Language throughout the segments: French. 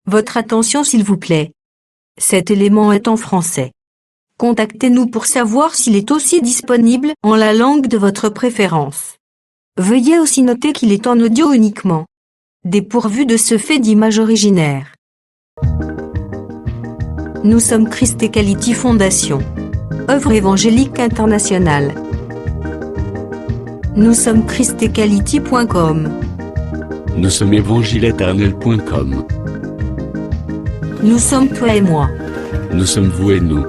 Votre attention s'il vous plaît. Cet élément est en français. Contactez-nous pour savoir s'il est aussi disponible en la langue de votre préférence. Veuillez aussi noter qu'il est en audio uniquement, dépourvu de ce fait d'image originaire. Nous sommes Christ Equality Fondation, œuvre évangélique internationale. Nous sommes christequality.com. Nous sommes évangile-éternel.com. Nous sommes toi et moi. Nous sommes vous et nous.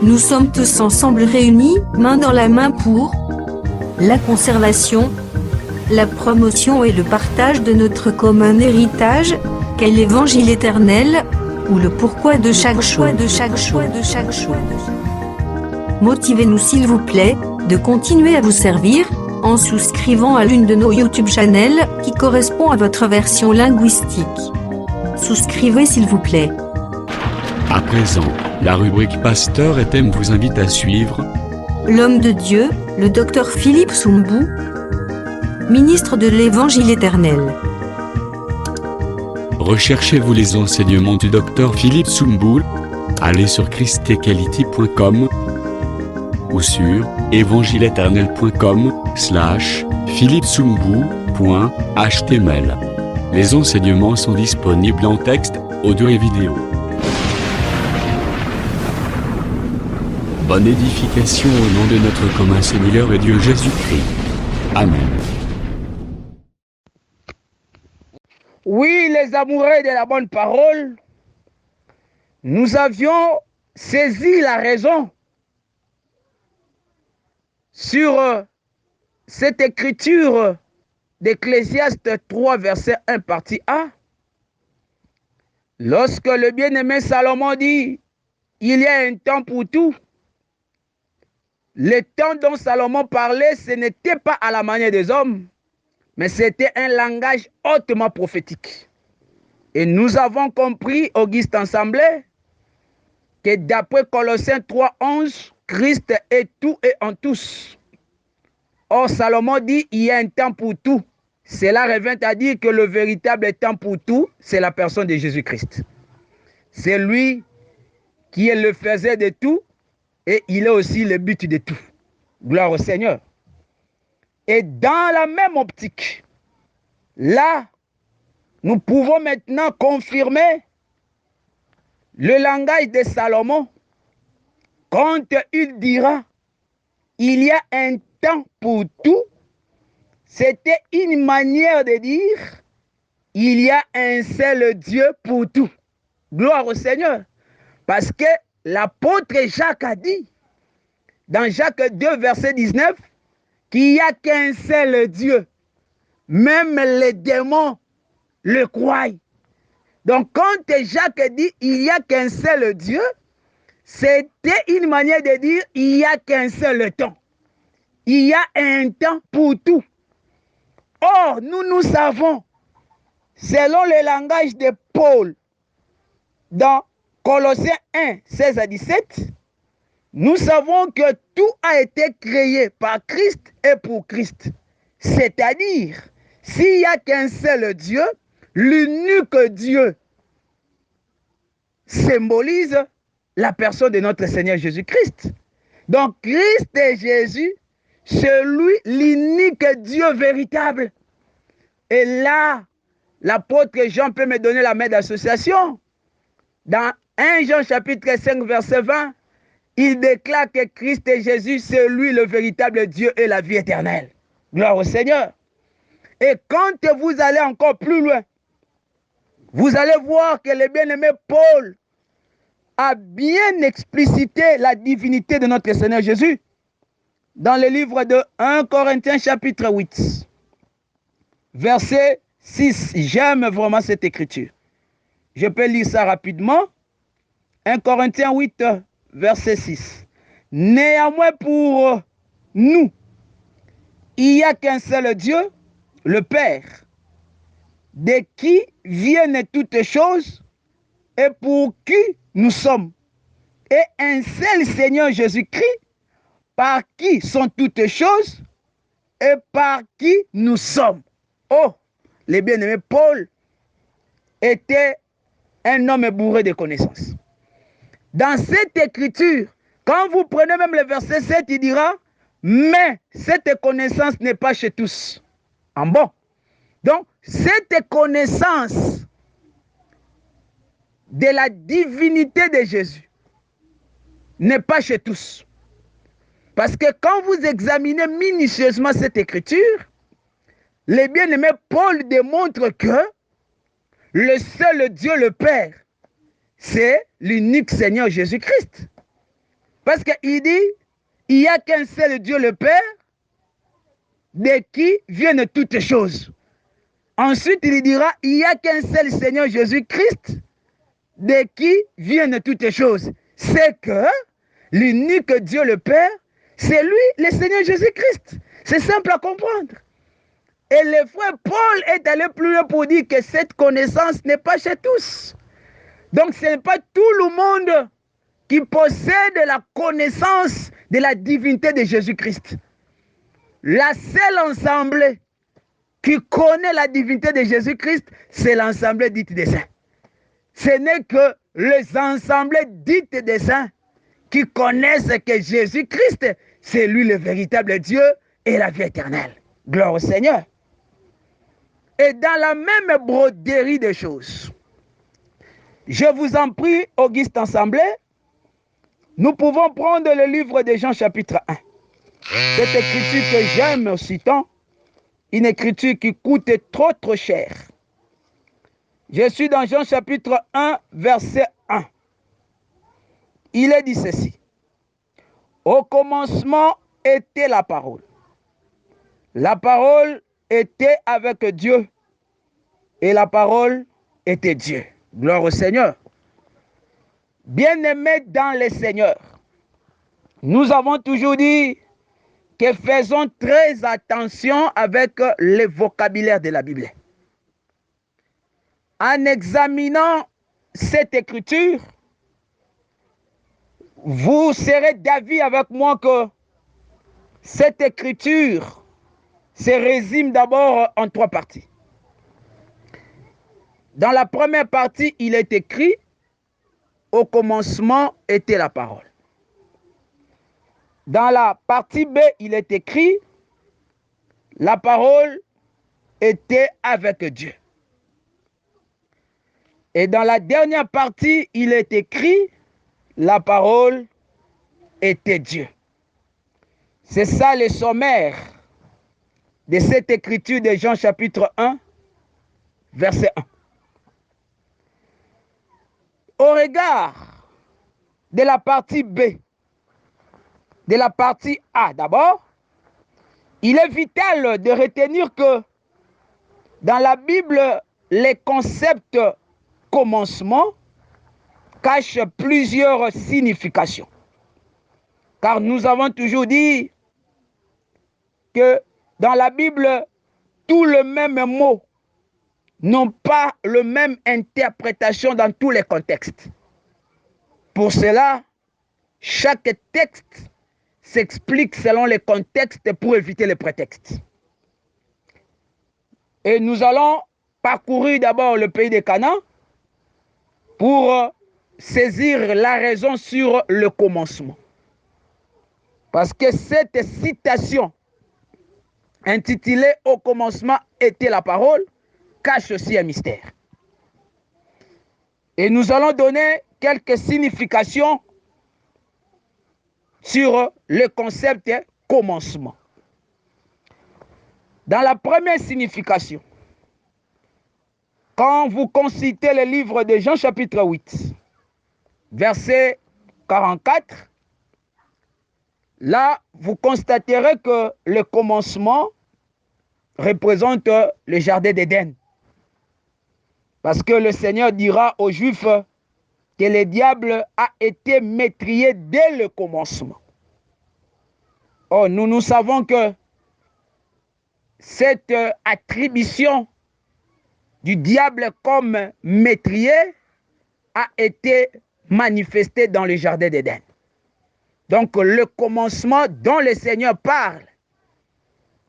Nous sommes tous ensemble réunis, main dans la main pour la conservation, la promotion et le partage de notre commun héritage, qu'est l'évangile éternel, ou le pourquoi de chaque choix. Motivez-nous s'il vous plaît, de continuer à vous servir, en souscrivant à l'une de nos YouTube channels, qui correspond à votre version linguistique. Souscrivez s'il vous plaît. À présent, la rubrique Pasteur et thème vous invite à suivre L'homme de Dieu, le docteur Philippe Soumbou, ministre de l'Évangile éternel. Recherchez-vous les enseignements du docteur Philippe Soumbou. Allez sur christequality.com ou sur évangile-éternel.com/philippesoumbou.html. Les enseignements sont disponibles en texte, audio et vidéo. Bonne édification au nom de notre commun Seigneur et Dieu Jésus-Christ. Amen. Oui, les amoureux de la bonne parole, nous avions saisi la raison sur cette écriture d'Ecclésiaste 3, verset 1, partie A. Lorsque le bien-aimé Salomon dit « Il y a un temps pour tout », le temps dont Salomon parlait, ce n'était pas à la manière des hommes, mais c'était un langage hautement prophétique. Et nous avons compris, Auguste Ensemblé, que d'après Colossiens 3, 11, Christ est tout et en tous. Or, Salomon dit, il y a un temps pour tout. Cela revient à dire que le véritable temps pour tout, c'est la personne de Jésus-Christ. C'est lui qui est le faiseur de tout et il est aussi le but de tout. Gloire au Seigneur. Et dans la même optique, là, nous pouvons maintenant confirmer le langage de Salomon quand il dira « Il y a un temps pour tout ». C'était une manière de dire « Il y a un seul Dieu pour tout ». Gloire au Seigneur. Parce que l'apôtre Jacques a dit dans Jacques 2, verset 19, qu'il n'y a qu'un seul Dieu. Même les démons le croient. Donc quand Jacques dit « il n'y a qu'un seul Dieu », c'était une manière de dire « il n'y a qu'un seul temps ». Il y a un temps pour tout. Or, nous savons, selon le langage de Paul, dans Colossiens 1, 16 à 17, nous savons que tout a été créé par Christ et pour Christ. C'est-à-dire, s'il n'y a qu'un seul Dieu, l'unique Dieu symbolise la personne de notre Seigneur Jésus-Christ. Donc, Christ et Jésus, c'est lui l'unique Dieu véritable. Et là, l'apôtre Jean peut me donner la main d'association. Dans 1 Jean chapitre 5, verset 20, il déclare que Christ et Jésus, c'est lui le véritable Dieu et la vie éternelle. Gloire au Seigneur. Et quand vous allez encore plus loin, vous allez voir que le bien-aimé Paul a bien explicité la divinité de notre Seigneur Jésus dans le livre de 1 Corinthiens chapitre 8, verset 6. J'aime vraiment cette écriture. Je peux lire ça rapidement. 1 Corinthiens 8, verset 6. Néanmoins pour nous, il n'y a qu'un seul Dieu, le Père, de qui viennent toutes choses et pour qui nous sommes, et un seul Seigneur Jésus-Christ, par qui sont toutes choses et par qui nous sommes. Oh, le bien-aimé Paul était un homme est bourré de connaissances. Dans cette écriture, quand vous prenez même le verset 7, il dira, mais cette connaissance n'est pas chez tous. En bon. Donc, cette connaissance de la divinité de Jésus n'est pas chez tous. Parce que quand vous examinez minutieusement cette écriture, le bien-aimé Paul démontre que le seul Dieu le Père, c'est l'unique Seigneur Jésus-Christ. Parce qu'il dit, il n'y a qu'un seul Dieu le Père, de qui viennent toutes choses. Ensuite, il dira, il n'y a qu'un seul Seigneur Jésus-Christ, de qui viennent toutes choses. C'est que l'unique Dieu le Père, c'est lui, le Seigneur Jésus-Christ. C'est simple à comprendre. Et le frère Paul est allé plus loin pour dire que cette connaissance n'est pas chez tous. Donc ce n'est pas tout le monde qui possède la connaissance de la divinité de Jésus-Christ. La seule assemblée qui connaît la divinité de Jésus-Christ, c'est l'assemblée dite des saints. Ce n'est que les assemblées dites des saints qui connaissent que Jésus-Christ, c'est lui le véritable Dieu et la vie éternelle. Gloire au Seigneur. Et dans la même broderie des choses, je vous en prie, Auguste Assemblée, nous pouvons prendre le livre de Jean chapitre 1. Cette écriture que j'aime aussi tant, une écriture qui coûte trop cher. Je suis dans Jean chapitre 1, verset 1. Il est dit ceci. Au commencement était la parole. La parole était avec Dieu et la parole était Dieu. Gloire au Seigneur. Bien-aimés dans le Seigneur, nous avons toujours dit que faisons très attention avec le vocabulaire de la Bible. En examinant cette écriture, vous serez d'avis avec moi que cette écriture se résume d'abord en 3 parties. Dans la première partie, il est écrit « Au commencement était la parole ». Dans la partie B, il est écrit « La parole était avec Dieu ». Et dans la dernière partie, il est écrit « La parole était Dieu ». C'est ça le sommaire de cette écriture de Jean chapitre 1, verset 1. Au regard de la partie B, de la partie A d'abord, il est vital de retenir que dans la Bible, les concepts commencement cache plusieurs significations. Car nous avons toujours dit que dans la Bible, tous les mêmes mots n'ont pas la même interprétation dans tous les contextes. Pour cela, chaque texte s'explique selon les contextes pour éviter les prétextes. Et nous allons parcourir d'abord le pays de Canaan pour saisir la raison sur le commencement. Parce que cette citation intitulée « Au commencement était la parole » cache aussi un mystère. Et nous allons donner quelques significations sur le concept commencement. Dans la première signification, quand vous consultez le livre de Jean chapitre 8, verset 44, là, vous constaterez que le commencement représente le jardin d'Éden. Parce que le Seigneur dira aux Juifs que le diable a été maîtrisé dès le commencement. Or, nous savons que cette attribution du diable comme maîtrier a été manifestée dans le jardin d'Éden. Donc, le commencement dont le Seigneur parle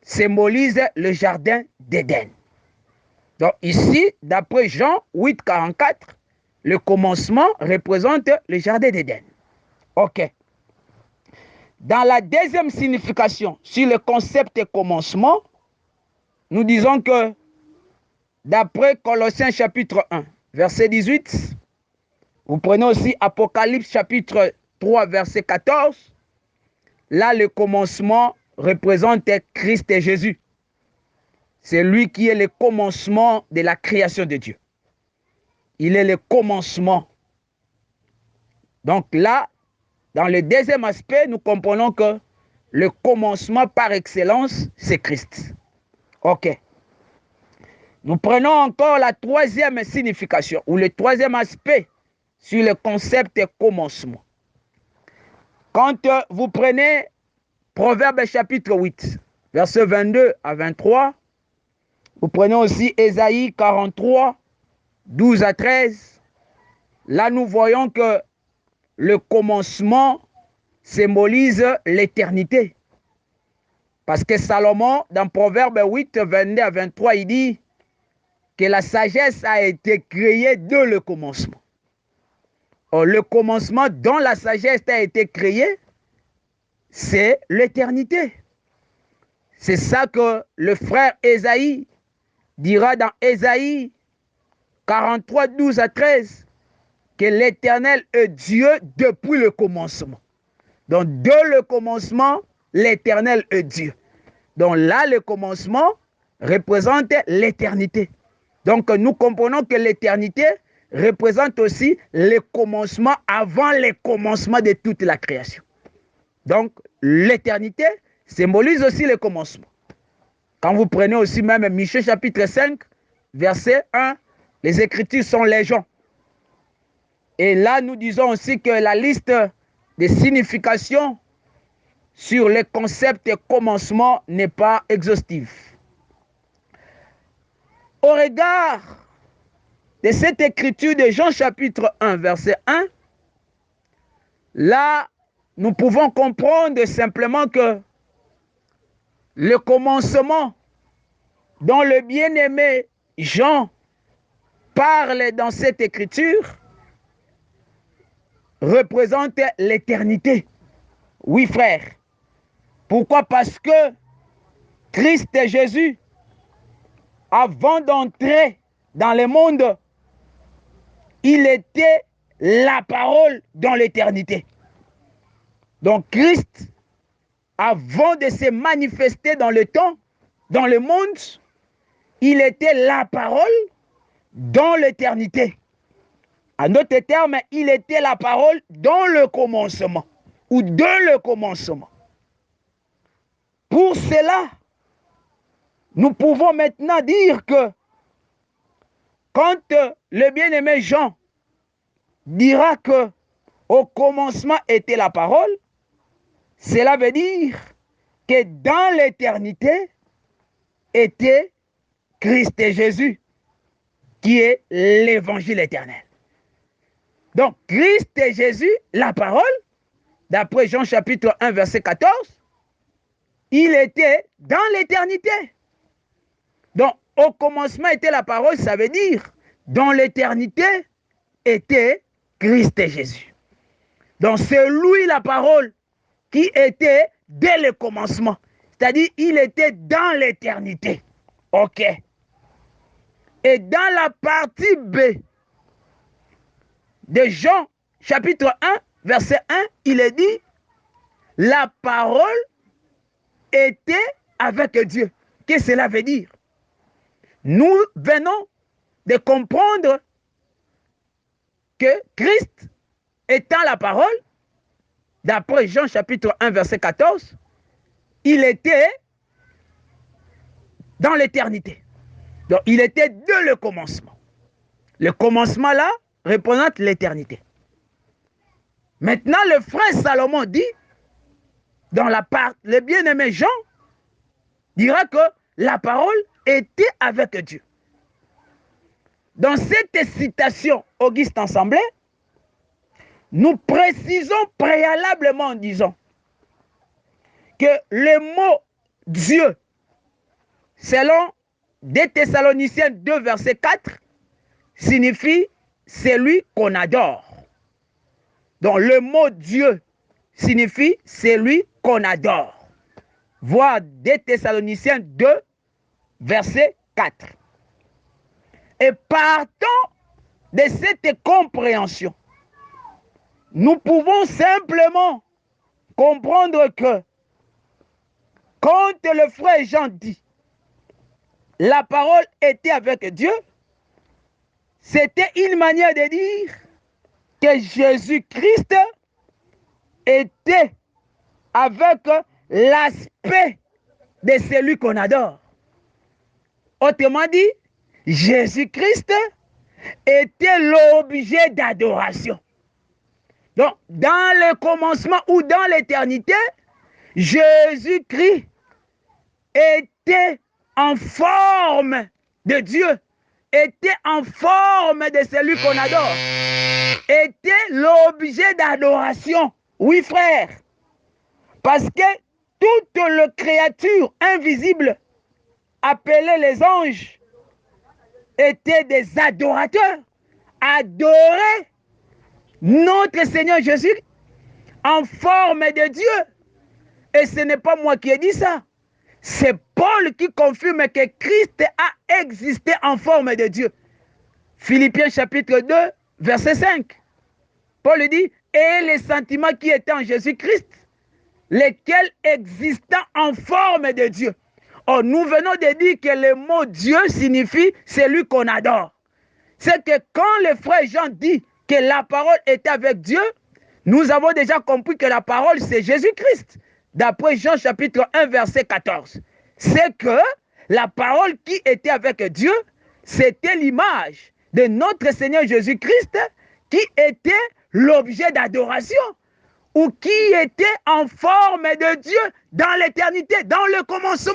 symbolise le jardin d'Éden. Donc ici, d'après Jean 8, 44, le commencement représente le jardin d'Éden. Ok. Dans la deuxième signification, sur le concept commencement, nous disons que d'après Colossiens chapitre 1, verset 18, vous prenez aussi Apocalypse chapitre 3, verset 14, là le commencement représente Christ et Jésus. C'est lui qui est le commencement de la création de Dieu. Il est le commencement. Donc là, dans le deuxième aspect, nous comprenons que le commencement par excellence, c'est Christ. Ok. Nous prenons encore la troisième signification, ou le troisième aspect sur le concept commencement. Quand vous prenez Proverbe chapitre 8, versets 22 à 23, vous prenez aussi Ésaïe 43, 12 à 13, là nous voyons que le commencement symbolise l'éternité. Parce que Salomon, dans Proverbe 8, 22 à 23, il dit que la sagesse a été créée dès le commencement. Or, le commencement dont la sagesse a été créée, c'est l'éternité. C'est ça que le frère Ésaïe dira dans Ésaïe 43, 12 à 13, que l'Éternel est Dieu depuis le commencement. Donc, dès le commencement, l'Éternel est Dieu. Donc là, le commencement représente l'éternité. Donc, nous comprenons que l'éternité représente aussi le commencement avant le commencement de toute la création. Donc, l'éternité symbolise aussi le commencement. Quand vous prenez aussi même Michée chapitre 5, verset 1, les Écritures sont légion. Et là, nous disons aussi que la liste des significations sur le concept commencement n'est pas exhaustive. Au regard de cette écriture de Jean chapitre 1, verset 1, là, nous pouvons comprendre simplement que le commencement dont le bien-aimé Jean parle dans cette écriture représente l'éternité. Oui, frère. Pourquoi? Parce que Christ et Jésus, avant d'entrer dans le monde, il était la parole dans l'éternité. Donc Christ, avant de se manifester dans le temps, dans le monde, il était la parole dans l'éternité. En d'autres termes, il était la parole dans le commencement, ou de le commencement. Pour cela, nous pouvons maintenant dire que quand le bien-aimé Jean dira que au commencement était la parole, cela veut dire que dans l'éternité était Christ et Jésus, qui est l'évangile éternel. Donc, Christ et Jésus, la parole, d'après Jean chapitre 1, verset 14, il était dans l'éternité. Donc, au commencement était la parole, ça veut dire, dans l'éternité était Christ et Jésus. Donc, c'est lui la parole qui était dès le commencement. C'est-à-dire, il était dans l'éternité. Ok. Et dans la partie B de Jean, chapitre 1, verset 1, il est dit, la parole était avec Dieu. Qu'est-ce que cela veut dire? Nous venons de comprendre que Christ étant la parole, d'après Jean chapitre 1, verset 14, il était dans l'éternité. Donc, il était dès le commencement. Le commencement là représente l'éternité. Maintenant, le frère Salomon dit, dans la part, le bien-aimé Jean dira que la parole était avec Dieu. Dans cette citation, Auguste Ensemblé, nous précisons préalablement en disant que le mot Dieu, selon 2 Thessaloniciens 2, verset 4, signifie celui qu'on adore. Donc le mot Dieu signifie celui qu'on adore. Voir 2 Thessaloniciens 2, verset 4. Et partant de cette compréhension, nous pouvons simplement comprendre que quand le frère Jean dit la parole était avec Dieu, c'était une manière de dire que Jésus-Christ était avec l'aspect de celui qu'on adore. Autrement dit, Jésus-Christ était l'objet d'adoration. Donc, dans le commencement ou dans l'éternité, Jésus-Christ était en forme de Dieu, était en forme de celui qu'on adore, était l'objet d'adoration. Oui, frère, parce que toute la créature invisible, appelée les anges, étaient des adorateurs, adoraient notre Seigneur Jésus en forme de Dieu. Et ce n'est pas moi qui ai dit ça. C'est Paul qui confirme que Christ a existé en forme de Dieu. Philippiens chapitre 2, verset 5. Paul dit, et les sentiments qui étaient en Jésus-Christ, lesquels existant en forme de Dieu. Or, nous venons de dire que le mot Dieu signifie celui qu'on adore. C'est que quand le frère Jean dit que la parole était avec Dieu, nous avons déjà compris que la parole c'est Jésus-Christ. D'après Jean chapitre 1 verset 14. C'est que la parole qui était avec Dieu, c'était l'image de notre Seigneur Jésus-Christ qui était l'objet d'adoration ou qui était en forme de Dieu dans l'éternité, dans le commencement.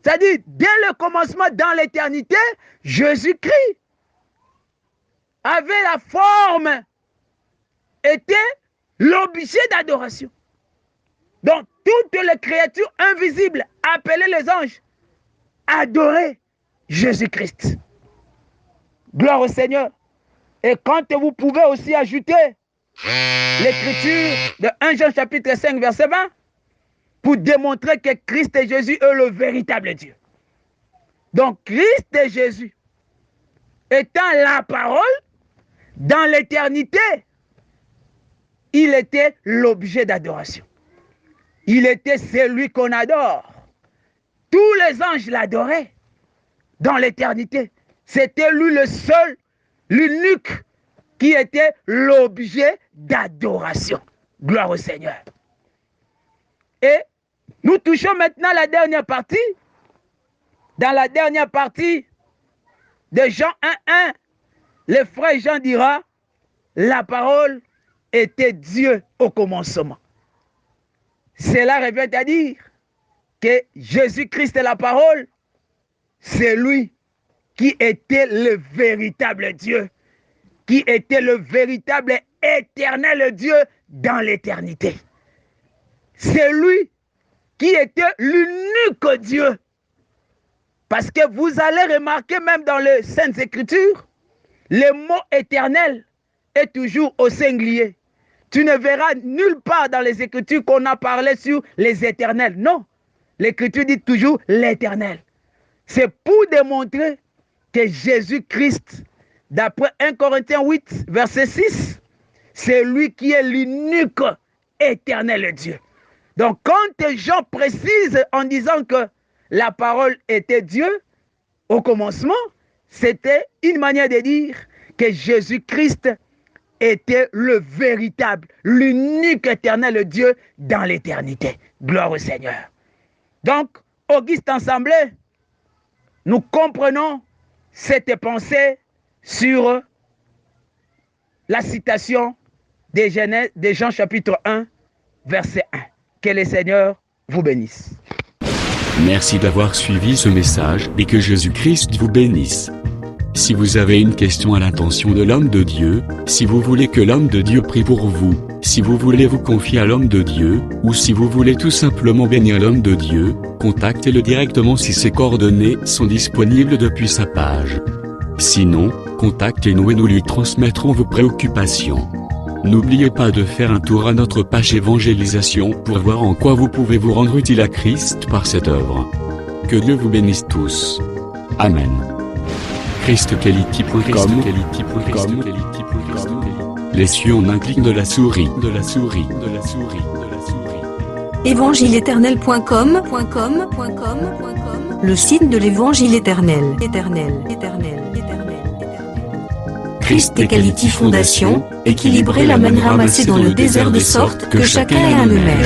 C'est-à-dire, dès le commencement, dans l'éternité, Jésus-Christ avait la forme, était l'objet d'adoration. Donc, toutes les créatures invisibles, appelées les anges, adoraient Jésus-Christ. Gloire au Seigneur. Et quand vous pouvez aussi ajouter l'écriture de 1 Jean chapitre 5, verset 20, pour démontrer que Christ et Jésus est le véritable Dieu. Donc, Christ et Jésus, étant la parole, dans l'éternité, il était l'objet d'adoration. Il était celui qu'on adore. Tous les anges l'adoraient dans l'éternité. C'était lui le seul, l'unique qui était l'objet d'adoration. Gloire au Seigneur. Et nous touchons maintenant la dernière partie. Dans la dernière partie de Jean 1:1, le frère Jean dira, la parole était Dieu au commencement. Cela revient à dire que Jésus-Christ est la parole, c'est lui qui était le véritable Dieu, qui était le véritable éternel Dieu dans l'éternité. C'est lui qui était l'unique Dieu. Parce que vous allez remarquer même dans les Saintes Écritures, le mot éternel est toujours au singulier. Tu ne verras nulle part dans les Écritures qu'on a parlé sur les éternels. Non, l'Écriture dit toujours l'éternel. C'est pour démontrer que Jésus-Christ, d'après 1 Corinthiens 8, verset 6, c'est lui qui est l'unique éternel Dieu. Donc quand Jean précise en disant que la parole était Dieu, au commencement, c'était une manière de dire que Jésus-Christ était le véritable, l'unique éternel Dieu dans l'éternité. Gloire au Seigneur. Donc, Auguste Ensemblé, nous comprenons cette pensée sur la citation de Jean chapitre 1, verset 1. Que le Seigneur vous bénisse. Merci d'avoir suivi ce message et que Jésus-Christ vous bénisse. Si vous avez une question à l'intention de l'homme de Dieu, si vous voulez que l'homme de Dieu prie pour vous, si vous voulez vous confier à l'homme de Dieu, ou si vous voulez tout simplement bénir l'homme de Dieu, contactez-le directement si ses coordonnées sont disponibles depuis sa page. Sinon, contactez-nous et nous lui transmettrons vos préoccupations. N'oubliez pas de faire un tour à notre page évangélisation pour voir en quoi vous pouvez vous rendre utile à Christ par cette œuvre. Que Dieu vous bénisse tous. Amen. ChristQuality.com. Les cieux en un clic de la souris. Évangile-éternel.com, le site de l'Évangile éternel. Christ Equality Fondation, équilibrer la manne ramassée dans le désert de sorte que chacun ait un maire.